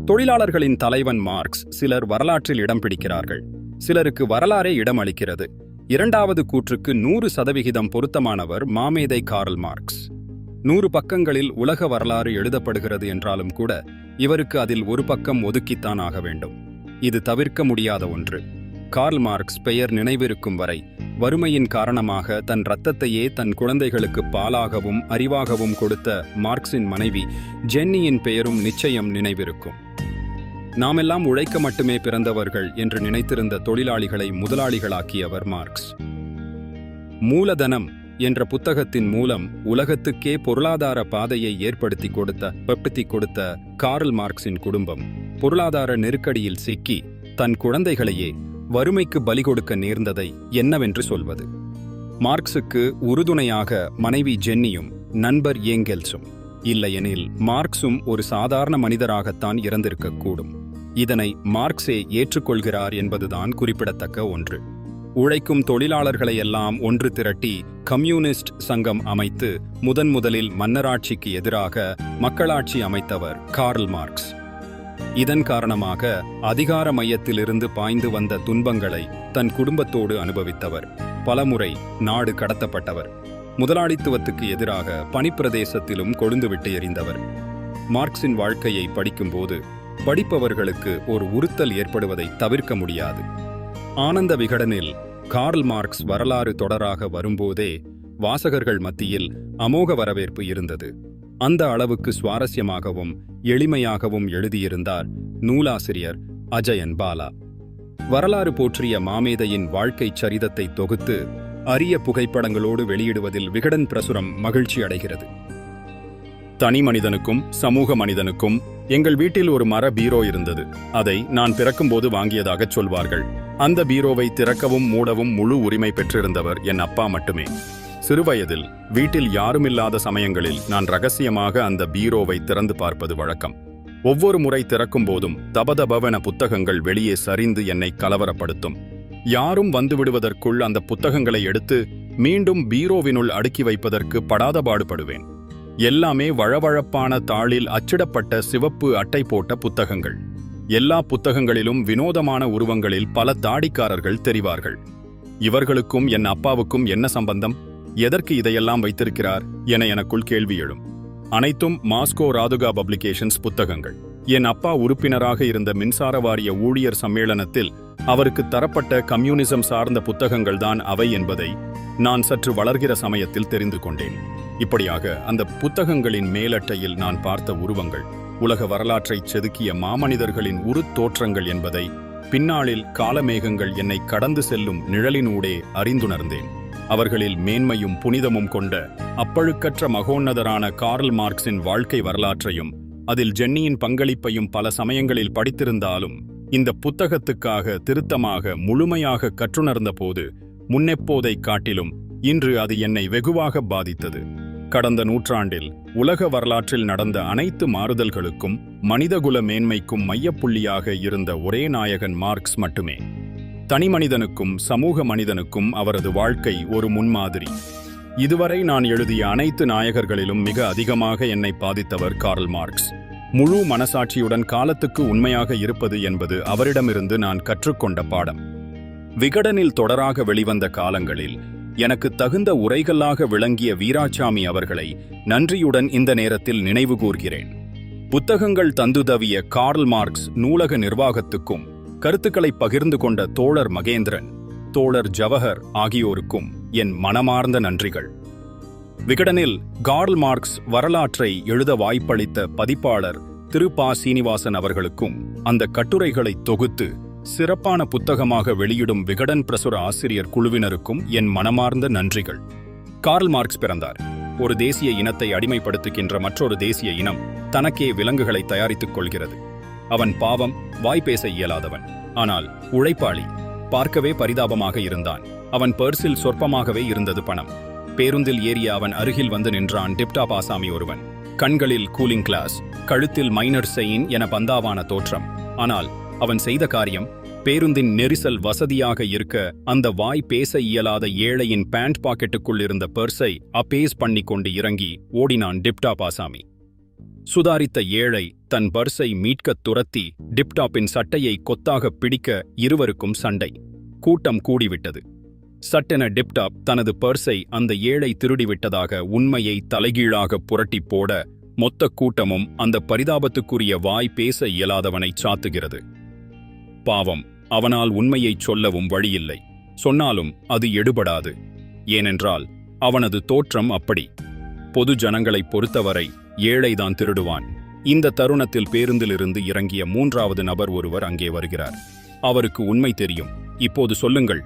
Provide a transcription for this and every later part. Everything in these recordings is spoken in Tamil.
தொழிலாளர்களின் தலைவன் மார்க்ஸ். சிலர் வரலாற்றில் இடம் பிடிக்கிறார்கள், சிலருக்கு வரலாறே இடம் அளிக்கிறது. இரண்டாவது கூற்றுக்கு 100% பொருத்தமானவர் மாமேதை கார்ல் மார்க்ஸ். 100 பக்கங்களில் உலக வரலாறு எழுதப்படுகிறது என்றாலும் கூட இவருக்கு அதில் ஒரு பக்கம் ஒதுக்கித்தான் ஆக வேண்டும். இது தவிர்க்க முடியாத ஒன்று. கார்ல் மார்க்ஸ் பெயர் நினைவிருக்கும் வரை வறுமையின் காரணமாக தன் இரத்தத்தையே தன் குழந்தைகளுக்கு பாலாகவும் அறிவாகவும் கொடுத்த மார்க்ஸின் மனைவி ஜென்னியின் பெயரும் நிச்சயம் நினைவிருக்கும். நாமெல்லாம் உழைக்க மட்டுமே பிறந்தவர்கள் என்று நினைத்திருந்த தொழிலாளிகளை முதலாளிகளாக்கியவர் மார்க்ஸ். மூலதனம் என்ற புத்தகத்தின் மூலம் உலகத்துக்கே பொருளாதார பாதையை ஏற்படுத்தி கொடுத்த கார்ல் மார்க்ஸின் குடும்பம் பொருளாதார நெருக்கடியில் சிக்கி தன் குழந்தைகளையே வறுமைக்கு பலி கொடுக்க நேர்ந்ததை என்னவென்று சொல்வது? மார்க்ஸுக்கு உறுதுணையாக மனைவி ஜென்னியும் நண்பர் ஏங்கெல்ஸும். இல்லையெனில் மார்க்ஸும் ஒரு சாதாரண மனிதராகத்தான் இறந்திருக்கக்கூடும். இதனை மார்க்ஸே ஏற்றுக்கொள்கிறார் என்பதுதான் குறிப்பிடத்தக்க ஒன்று. உழைக்கும் தொழிலாளர்களை எல்லாம் ஒன்று திரட்டி கம்யூனிஸ்ட் சங்கம் அமைத்து முதலில் மன்னராட்சிக்கு எதிராக மக்களாட்சி அமைத்தவர் கார்ல் மார்க்ஸ். இதன் காரணமாக அதிகார மையத்திலிருந்து பாய்ந்து வந்த துன்பங்களை தன் குடும்பத்தோடு அனுபவித்தவர். பலமுறை நாடு கடத்தப்பட்டவர். முதலாளித்துவத்துக்கு எதிராக பனிப்பிரதேசத்திலும் கொழுந்துவிட்டு எறிந்தவர். மார்க்ஸின் வாழ்க்கையை படிக்கும்போது படிப்பவர்களுக்கு ஒரு உறுத்தல் ஏற்படுவதை தவிர்க்க முடியாது. ஆனந்த விகடனில் கார்ல் மார்க்ஸ் வரலாறு தொடராக வரும்போதே வாசகர்கள் மத்தியில் அமோக வரவேற்பு இருந்தது. அந்த அளவுக்கு சுவாரஸ்யமாகவும் எளிமையாகவும் எழுதியிருந்தார் நூலாசிரியர் அஜயன் பாலா. வரலாறு போற்றிய மாமேதையின் வாழ்க்கை சரிதத்தை தொகுத்து அரிய புகைப்படங்களோடு வெளியிடுவதில் விகடன் பிரசுரம் மகிழ்ச்சி அடைகிறது. தனி மனிதனுக்கும் சமூக மனிதனுக்கும் எங்கள் வீட்டில் ஒரு மர பீரோ இருந்தது. அதை நான் பிறக்கும்போது வாங்கியதாகச் சொல்வார்கள். அந்த பீரோவை திறக்கவும் மூடவும் முழு உரிமை பெற்றிருந்தவர் என் அப்பா மட்டுமே. சிறுவயதில் வீட்டில் யாருமில்லாத சமயங்களில் நான் ரகசியமாக அந்த பீரோவை திறந்து பார்ப்பது வழக்கம். ஒவ்வொரு முறை திறக்கும் போதும் தபதபவென புத்தகங்கள் வெளியே சரிந்து என்னை கலவரப்படுத்தும். யாரும் வந்துவிடுவதற்குள் அந்த புத்தகங்களை எடுத்து மீண்டும் பீரோவினுள் அடுக்கி வைப்பதற்கு படாத பாடுபடுவேன். எல்லாமே வழவழப்பான தாளில் அச்சிடப்பட்ட சிவப்பு அட்டை போட்ட புத்தகங்கள். எல்லா புத்தகங்களிலும் வினோதமான உருவங்களில் பல தாடிக்காரர்கள் தெரிவார்கள். இவர்களுக்கும் என் அப்பாவுக்கும் என்ன சம்பந்தம்? எதற்கு இதையெல்லாம் வைத்திருக்கிறார் என எனக்குள் கேள்வி எழும். அனைத்தும் மாஸ்கோ ராதுகா பப்ளிகேஷன்ஸ் புத்தகங்கள். என் அப்பா உறுப்பினராக இருந்த மின்சார வாரிய ஊழியர் சம்மேளனத்தில் அவருக்கு தரப்பட்ட கம்யூனிசம் சார்ந்த புத்தகங்கள் தான் அவை என்பதை நான் சற்று வளர்கிற சமயத்தில் தெரிந்து கொண்டேன். இப்படியாக அந்த புத்தகங்களின் மேலட்டையில் நான் பார்த்த உருவங்கள் உலக வரலாற்றைச் செதுக்கிய மாமனிதர்களின் உருத்தோற்றங்கள் என்பதை பின்னாளில் காலமேகங்கள் என்னை கடந்து செல்லும் நிழலினூடே அறிந்துணர்ந்தேன். அவர்களில் மேன்மையும் புனிதமும் கொண்ட அப்பழுக்கற்ற மகோன்னதரான கார்ல் மார்க்ஸின் வாழ்க்கை வரலாற்றையும் அதில் ஜென்னியின் பங்களிப்பையும் பல சமயங்களில் படித்திருந்தாலும் இந்த புத்தகத்துக்காக திருத்தமாக முழுமையாக கற்றுணர்ந்த போது முன்னெப்போதை காட்டிலும் இன்று அது என்னை வெகுவாக பாதித்தது. கடந்த நூற்றாண்டில் உலக வரலாற்றில் நடந்த அனைத்து மாறுதல்களுக்கும் மனிதகுல மேன்மைக்கும் மையப்புள்ளியாக இருந்த ஒரே நாயகன் மார்க்ஸ் மட்டுமே. தனிமனிதனுக்கும் சமூக மனிதனுக்கும் அவரது வாழ்க்கை ஒரு முன்மாதிரி. இதுவரை நான் எழுதிய அனைத்து நாயகர்களிலும் மிக அதிகமாக என்னை பாதித்தவர் கார்ல் மார்க்ஸ். முழு மனசாட்சியுடன் காலத்துக்கு உண்மையாக இருப்பது என்பது அவரிடமிருந்து நான் கற்றுக்கொண்ட பாடம். விகடனில் தொடராக வெளிவந்த காலங்களில் எனக்கு தகுந்த உரைகளாக விளங்கிய வீராசாமி அவர்களை நன்றியுடன் இந்த நேரத்தில் நினைவு கூர்கிறேன். புத்தகங்கள் தந்துதவிய கார்ல் மார்க்ஸ் நூலக நிர்வாகத்துக்கும் கருத்துக்களை பகிர்ந்து கொண்ட தோழர் மகேந்திரன், தோழர் ஜவஹர் ஆகியோருக்கும் என் மனமார்ந்த நன்றிகள். விகடனில் கார்ல் மார்க்ஸ் வரலாற்றை எழுத வாய்ப்பளித்த பதிப்பாளர் திரு பா. சீனிவாசன் அவர்களுக்கும் அந்த கட்டுரைகளை தொகுத்து சிறப்பான புத்தகமாக வெளியிடும் விகடன் பிரசுர ஆசிரியர் குழுவினருக்கும் என் மனமார்ந்த நன்றிகள். கார்ல் மார்க்ஸ் பிறந்தார். ஒரு தேசிய இனத்தை அடிமைப்படுத்துகின்ற மற்றொரு தேசிய இனம் தனக்கே விலங்குகளை தயாரித்துக் கொள்கிறது. அவன் பாவம், வாய்ப்பேச இயலாதவன், ஆனால் உழைப்பாளி. பார்க்கவே பரிதாபமாக இருந்தான். அவன் பர்சில் சொற்பமாகவே இருந்தது பணம். பேருந்தில் ஏறிய அவன் அருகில் வந்து நின்றான் டிப்டாப் ஆசாமி ஒருவன். கண்களில் கூலிங் கிளாஸ், கழுத்தில் மைனர் செயின் என பந்தாவான தோற்றம். ஆனால் அவன் செய்த காரியம், பேருந்தின் நெரிசல் வசதியாக இருக்க அந்த வாய் பேச இயலாத ஏழையின் பேண்ட் பாக்கெட்டுக்குள் இருந்த பர்ஸை அப்பேஸ் பண்ணி கொண்டு இறங்கி ஓடினான் டிப்டாப் ஆசாமி. சுதாரித்த ஏழை தன் பர்ஸை மீட்கத் துரத்தி டிப்டாப்பின் சட்டையை கொத்தாக பிடிக்க இருவருக்கும் சண்டை. கூட்டம் கூடிவிட்டது. சட்டென டிப்டாப் தனது பர்ஸை அந்த ஏழை திருடிவிட்டதாக உண்மையை தலைகீழாக புரட்டி போட மொத்த கூட்டமும் அந்த பரிதாபத்துக்குரிய வாய் பேச இயலாதவனைச் சாத்துகிறது. பாவம், அவனால் உண்மையைச் சொல்லவும் வழியில்லை. சொன்னாலும் அது எடுபடாது. ஏனென்றால் அவனது தோற்றம் அப்படி. பொது ஜனங்களைப் பொறுத்தவரை ஏழைதான் திருடுவான். இந்த தருணத்தில் பேருந்திலிருந்து இறங்கிய மூன்றாவது நபர் ஒருவர் அங்கே வருகிறார். அவருக்கு உண்மை தெரியும். இப்போது சொல்லுங்கள்.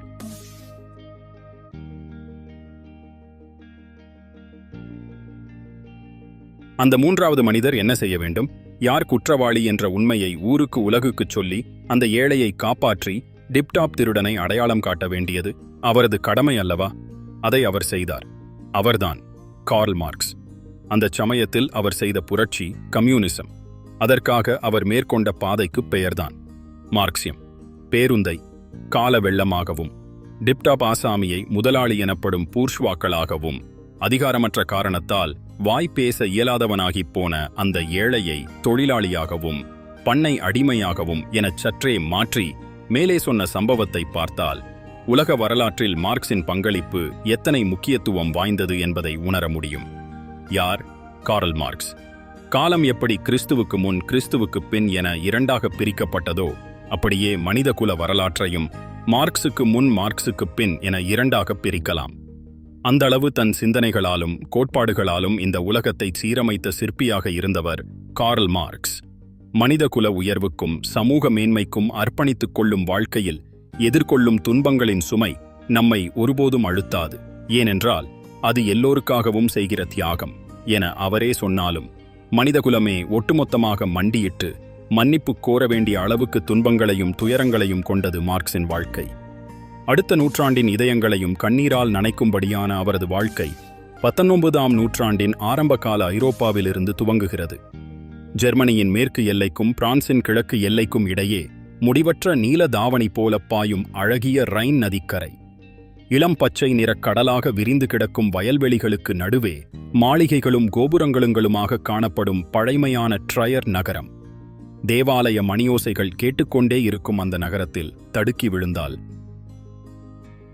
அந்த மூன்றாவது மனிதர் என்ன செய்ய வேண்டும்? யார் குற்றவாளி என்ற உண்மையை ஊருக்கு உலகுக்குச் சொல்லி அந்த ஏழையை காப்பாற்றி டிப்டாப் திருடனை அடையாளம் காட்ட வேண்டியது அவரது கடமை அல்லவா? அதை அவர் செய்தார். அவர்தான் கார்ல் மார்க்ஸ். அந்த சமயத்தில் அவர் செய்த புரட்சி கம்யூனிசம். அதற்காக அவர் மேற்கொண்ட பாதைக்கு பெயர்தான் மார்க்சியம். பேருந்தை கால வெள்ளமாகவும் டிப்டாப் ஆசாமியை முதலாளி எனப்படும் பூர்ஷ்வாக்களாகவும் அதிகாரமற்ற காரணத்தால் வாய்ப்பேச இயலாதவனாகிப் போன அந்த ஏழையை தொழிலாளியாகவும் பண்ணை அடிமையாகவும் எனச் சற்றே மாற்றி மேலே சொன்ன சம்பவத்தை பார்த்தால் உலக வரலாற்றில் மார்க்சின் பங்களிப்பு எத்தனை முக்கியத்துவம் வாய்ந்தது என்பதை உணர முடியும். யார்? Karl Marx. காலம் எப்படி கிறிஸ்துவுக்கு முன் கிறிஸ்துவுக்குப் பின் என இரண்டாக பிரிக்கப்பட்டதோ அப்படியே மனிதகுல வரலாற்றையும் மார்க்சுக்கு முன் மார்க்சுக்குப் பின் என இரண்டாக பிரிக்கலாம். அந்தளவு தன் சிந்தனைகளாலும் கோட்பாடுகளாலும் இந்த உலகத்தை சீரமைத்த சிற்பியாக இருந்தவர் கார்ல் மார்க்ஸ். மனிதகுல உயர்வுக்கும் சமூக மேன்மைக்கும் அர்ப்பணித்துக் கொள்ளும் வாழ்க்கையில் எதிர்கொள்ளும் துன்பங்களின் சுமை நம்மை ஒருபோதும் அழுத்தாது. ஏனென்றால் அது எல்லோருக்காகவும் செய்கிற தியாகம் என அவரே சொன்னாலும் மனிதகுலமே ஒட்டுமொத்தமாக மண்டியிட்டு மன்னிப்பு கோர வேண்டிய அளவுக்கு துன்பங்களையும் துயரங்களையும் கொண்டது மார்க்சின் வாழ்க்கை. அடுத்த நூற்றாண்டின் இதயங்களையும் கண்ணீரால் நனைக்கும்படியான அவரது வாழ்க்கை 19ஆம் நூற்றாண்டின் ஆரம்பகால ஐரோப்பாவிலிருந்து துவங்குகிறது. ஜெர்மனியின் மேற்கு எல்லைக்கும் பிரான்சின் கிழக்கு எல்லைக்கும் இடையே முடிவற்ற நீல தாவணி போல பாயும் அழகிய ரைன் நதிக்கரை. இளம் பச்சை நிறக் கடலாக விரிந்து கிடக்கும் வயல்வெளிகளுக்கு நடுவே மாளிகைகளும் கோபுரங்களுமாக காணப்படும் பழைமையான ட்ரையர் நகரம். தேவாலய மணியோசைகள் கேட்டுக்கொண்டே இருக்கும் அந்த நகரத்தில் தடுக்கி விழுந்தால்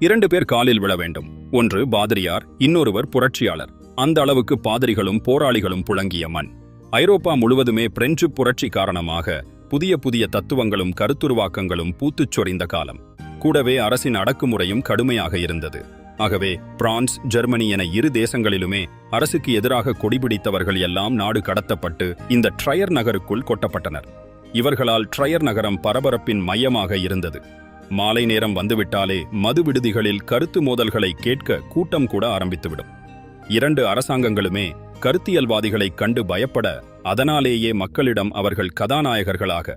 2 பேர் காலில் விழ வேண்டும். ஒன்று பாதிரியார், இன்னொருவர் புரட்சியாளர். அந்த அளவுக்கு பாதிரிகளும் போராளிகளும் புழங்கிய மண். ஐரோப்பா முழுவதுமே பிரெஞ்சு புரட்சி காரணமாக புதிய புதிய தத்துவங்களும் கருத்துருவாக்கங்களும் பூத்துச் சொரிந்த காலம். கூடவே அரசின் அடக்குமுறையும் கடுமையாக இருந்தது. ஆகவே பிரான்ஸ், ஜெர்மனி என இரு தேசங்களிலுமே அரசுக்கு எதிராக கொடிபிடித்தவர்கள் எல்லாம் நாடு கடத்தப்பட்டு இந்த ட்ரையர் நகருக்குள் கொட்டப்பட்டனர். இவர்களால் ட்ரையர் நகரம் பரபரப்பின் மையமாக இருந்தது. மாலை நேரம் வந்துவிட்டாலே மது விடுதிகளில் கருத்து மோதல்களை கேட்க கூட்டம் கூட ஆரம்பித்துவிடும். 2 அரசாங்கங்களுமே கருத்தியல்வாதிகளைக் கண்டு பயப்பட, அதனாலேயே மக்களிடம் அவர்கள் கதாநாயகர்களாக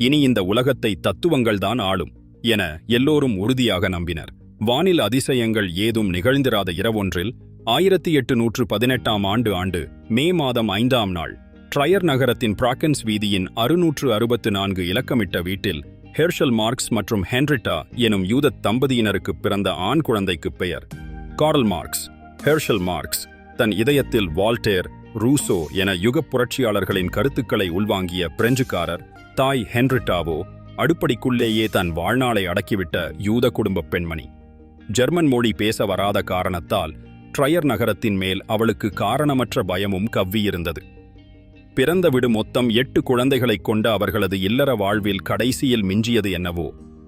இனி இந்த உலகத்தை தத்துவங்கள்தான் ஆளும் என எல்லோரும் உறுதியாக நம்பினர். வானில் அதிசயங்கள் ஏதும் நிகழ்ந்திராத இரவொன்றில் 1818ஆம் ஆண்டு மே மாதம் 5ஆம் நாள் ட்ரையர் நகரத்தின் பிராக்கன்ஸ் வீதியின் 664 இலக்கமிட்ட வீட்டில் ஹெர்ஷல் மார்க்ஸ் மற்றும் ஹென்ரிட்டா எனும் யூதத் தம்பதியினருக்கு பிறந்த ஆண் குழந்தைக்கு பெயர் கார்ல் மார்க்ஸ். ஹெர்ஷல் மார்க்ஸ் தன் இதயத்தில் வால்டேர், ரூசோ என யுகப் புரட்சியாளர்களின் கருத்துக்களை உள்வாங்கிய பிரெஞ்சுக்காரர். தாய் ஹென்ரிட்டாவோ அடுப்படிக்குள்ளேயே தன் வாழ்நாளை அடக்கிவிட்ட யூத குடும்ப பெண்மணி. ஜெர்மன் மொழி பேச வராத காரணத்தால் ட்ரையர் நகரத்தின் மேல் அவளுக்கு காரணமற்ற பயமும் கவ்வியிருந்தது. பிறந்த விடு மொத்தம் 8 குழந்தைகளைக் கொண்ட அவர்களது இல்லற வாழ்வில் கடைசியில் மிஞ்சியது என்னவோ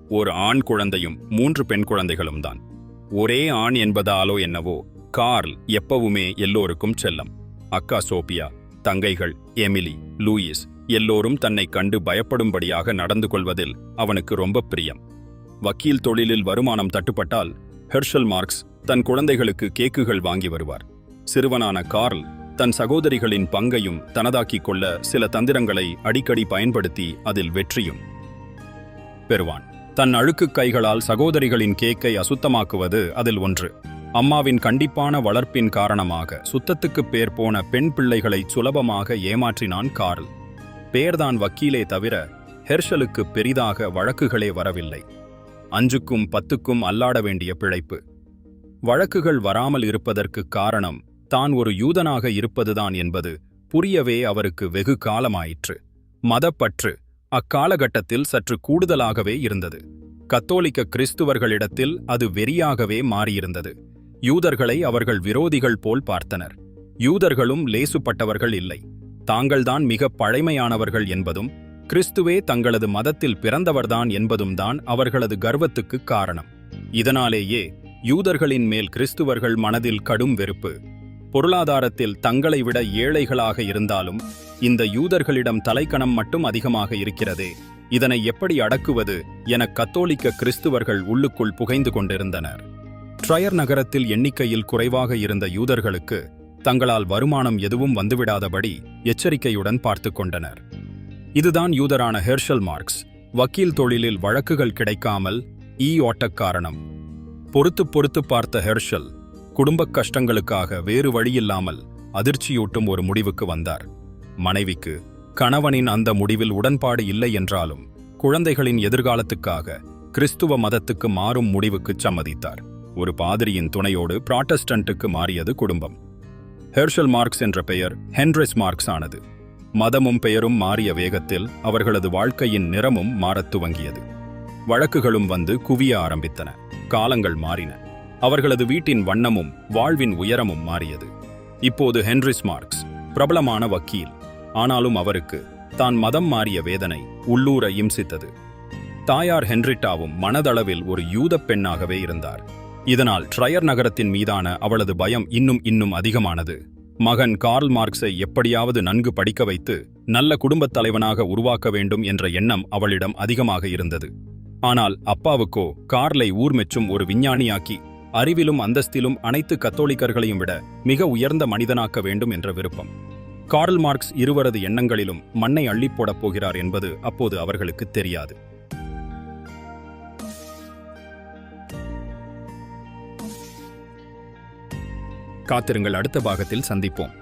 ஒரு ஆண் குழந்தையும் 3 பெண் குழந்தைகளும் தான். ஒரே ஆண் என்பதாலோ என்னவோ கார்ல் எப்பவுமே எல்லோருக்கும் செல்லம். அக்கா சோபியா, தங்கைகள் எமிலி, லூயிஸ் எல்லோரும் தன்னை கண்டு பயப்படும்படியாக நடந்து கொள்வதில் அவனுக்கு ரொம்ப பிரியம். வக்கீல் தொழிலில் வருமானம் தட்டுப்பட்டால் ஹெர்ஷல் மார்க்ஸ் தன் குழந்தைகளுக்கு கேக்குகள் வாங்கி வருவார். சிறுவனான கார்ல் தன் சகோதரிகளின் பங்கையும் தனதாக்கிக் கொள்ள சில தந்திரங்களை அடிக்கடி பயன்படுத்தி அதில் வெற்றியும் பெறுவான். தன் அழுக்கு கைகளால் சகோதரிகளின் கேக்கை அசுத்தமாக்குவது அதில் ஒன்று. அம்மாவின் கண்டிப்பான வளர்ப்பின் காரணமாக சுத்தத்துக்குப் பேர் போன பெண் பிள்ளைகளை சுலபமாக ஏமாற்றினான் கார்ல். பேர்தான் வக்கீலே தவிர ஹெர்ஷலுக்கு பெரிதாக வழக்குகளே வரவில்லை. 5க்கும் 10க்கும் அல்லாட வேண்டிய பிழைப்பு. வழக்குகள் வராமல் இருப்பதற்கு காரணம் தான் ஒரு யூதனாக இருப்பதுதான் என்பது புரியவே அவருக்கு வெகு காலமாயிற்று. மதப்பற்று அக்காலகட்டத்தில் சற்று கூடுதலாகவே இருந்தது. கத்தோலிக்க கிறிஸ்துவர்களிடத்தில் அது வெறியாகவே மாறியிருந்தது. யூதர்களை அவர்கள் விரோதிகள் போல் பார்த்தனர். யூதர்களும் லேசுப்பட்டவர்கள் இல்லை. தாங்கள்தான் மிக பழைமையானவர்கள் என்பதும் கிறிஸ்துவே தங்களது மதத்தில் பிறந்தவர்தான் என்பதும் தான் அவர்களது கர்வத்துக்கு காரணம். இதனாலேயே யூதர்களின் மேல் கிறிஸ்துவர்கள் மனதில் கடும் வெறுப்பு. பொருளாதாரத்தில் தங்களை விட ஏழைகளாக இருந்தாலும் இந்த யூதர்களிடம் தலைக்கணம் மட்டும் அதிகமாக இருக்கிறதே, இதனை எப்படி அடக்குவது என கத்தோலிக்க கிறிஸ்துவர்கள் உள்ளுக்குள் புகைந்து கொண்டிருந்தனர். ட்ரையர் நகரத்தில் எண்ணிக்கையில் குறைவாக இருந்த யூதர்களுக்கு தங்களால் வருமானம் எதுவும் வந்துவிடாதபடி எச்சரிக்கையுடன் பார்த்து கொண்டனர். இதுதான் யூதரான ஹெர்ஷல் மார்க்ஸ் வக்கீல் தொழிலில் வழக்குகள் கிடைக்காமல் ஓட்டக் காரணம். பொறுத்து பார்த்த ஹெர்ஷல் குடும்பக் கஷ்டங்களுக்காக வேறு வழியில்லாமல் அதிர்ச்சியூட்டும் ஒரு முடிவுக்கு வந்தார். மனைவிக்கு கணவனின் அந்த முடிவில் உடன்பாடு இல்லை என்றாலும் குழந்தைகளின் எதிர்காலத்துக்காக கிறிஸ்துவ மதத்துக்கு மாறும் முடிவுக்கு சம்மதித்தார். ஒரு பாதிரியின் துணையோடு புராட்டஸ்டன்ட்டுக்கு மாறியது குடும்பம். ஹெர்ஷல் மார்க்ஸ் என்ற பெயர் ஹென்ரிஸ் மார்க்ஸ் ஆனது. மதமும் பெயரும் மாறிய வேகத்தில் அவர்களது வாழ்க்கையின் நிறமும் மாறத் துவங்கியது. வழக்குகளும் வந்து குவிய ஆரம்பித்தன. காலங்கள் மாறின. அவர்களது வீட்டின் வண்ணமும் வாழ்வின் உயரமும் மாறியது. இப்போது ஹென்ரிஸ் மார்க்ஸ் பிரபலமான வக்கீல். ஆனாலும் அவருக்கு தான் மதம் மாறிய வேதனை உள்ளூர இம்சித்தது. தாயார் ஹென்ரிட்டாவும் மனதளவில் ஒரு யூதப் பெண்ணாகவே இருந்தார். இதனால் ட்ரையர் நகரத்தின் மீதான அவளது பயம் இன்னும் அதிகமானது. மகன் கார்ல் மார்க்ஸை எப்படியாவது நன்கு படிக்க வைத்து நல்ல குடும்பத் தலைவனாக உருவாக்க வேண்டும் என்ற எண்ணம் அவளிடம் அதிகமாக இருந்தது. ஆனால் அப்பாவுக்கோ கார்லை ஊர்மெச்சும் ஒரு விஞ்ஞானியாக்கி அறிவிலும் அந்தஸ்திலும் அனைத்து கத்தோலிக்கர்களையும் விட மிக உயர்ந்த மனிதனாக்க வேண்டும் என்ற விருப்பம். கார்ல் மார்க்ஸ் இருவரது எண்ணங்களிலும் மண்ணை அள்ளிப் போடப் போகிறார் என்பது அப்போது அவர்களுக்கு தெரியாது. காத்திருங்கள், அடுத்த பாகத்தில் சந்திப்போம்.